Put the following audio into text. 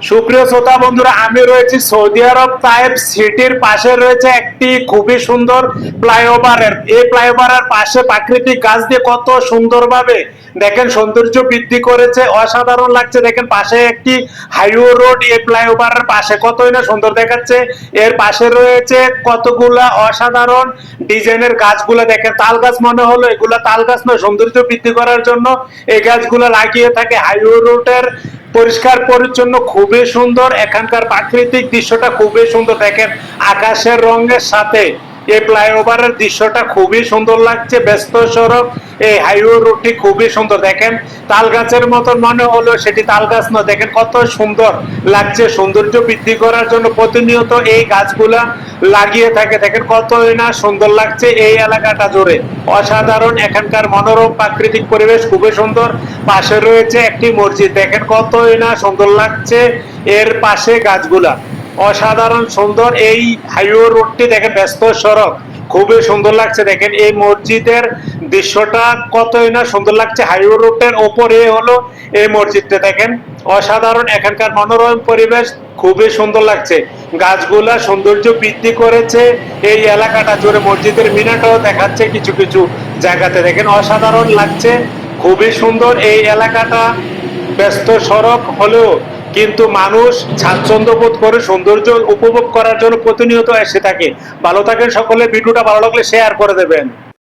সুপ্রিয় শ্রোতা বন্ধুরা, আমি রয়েছি সৌদি আরব তাইব সিটির পাশে রয়েছে একটি খুবই সুন্দর ফ্লাইওভারের। এই ফ্লাইওভারের পাশে প্রাকৃতিক গাছ দিয়ে কত সুন্দরভাবে দেখেন সৌন্দর্য বৃদ্ধি করেছে, অসাধারণ লাগছে। দেখেন পাশে একটি হাইওয়ে রোড, এই ফ্লাইওভারের পাশে কতই না সুন্দর দেখাচ্ছে। এর পাশে রয়েছে কতগুলা অসাধারণ ডিজাইনের গাছগুলো। দেখেন তাল গাছ মনে হলো, এগুলা তাল গাছ নয়, সৌন্দর্য বৃদ্ধি করার জন্য এই গাছগুলো লাগিয়ে থাকে। হাইওয়ে রোডের পরিষ্কার পরিচ্ছন্ন, খুবই সুন্দর। এখানকার প্রাকৃতিক দৃশ্যটা খুবই সুন্দর। দেখেন আকাশের রঙের সাথে এই ফ্লাইওভারের দৃশ্যটা খুবই সুন্দর লাগছে। ব্যস্ত সড়ক, এই হাইওয়ে রোডটি খুবই সুন্দর। দেখেন তাল গাছের মতন মনে হলো, সেটি তাল গাছ নয়। দেখেন কত সুন্দর লাগছে। সৌন্দর্য বৃদ্ধি করার জন্য প্রতিনিয়ত এই গাছগুলা লাগিয়ে থাকে। দেখেন কতই না সুন্দর লাগছে এই এলাকাটা জুড়ে। অসাধারণ, এখানকার মনোরম প্রাকৃতিক পরিবেশ খুবই সুন্দর। পাশে রয়েছে একটি মসজিদ, দেখেন কতই না সুন্দর লাগছে। এর পাশে গাছগুলা অসাধারণ সুন্দর। এই হাইওয়ে রোডটি দেখেন ব্যস্ত সড়ক, খুবই সুন্দর লাগছে। দেখেন এই মসজিদের দৃশ্যটা কতই না সুন্দর লাগছে। হাইওয়ে রোডের ওপরে হলো এই মসজিদটা। দেখেন অসাধারণ, এখানকার মনোরম পরিবেশ খুবই সুন্দর লাগছে। গাছগুলা সৌন্দর্য বৃদ্ধি করেছে এই এলাকাটা জুড়ে। মসজিদের মিনারটাও দেখাচ্ছে কিছু কিছু জায়গাতে। দেখেন অসাধারণ লাগছে, খুবই সুন্দর এই এলাকাটা। ব্যস্ত সড়ক হলেও কিন্তু মানুষ স্বাচ্ছন্দ্য বোধ করে সৌন্দর্য উপভোগ করার জন্য প্রতিনিয়ত এসে থাকে। ভালো থাকেন সকলে। ভিডিওটা ভালো লাগলে শেয়ার করে দেবেন।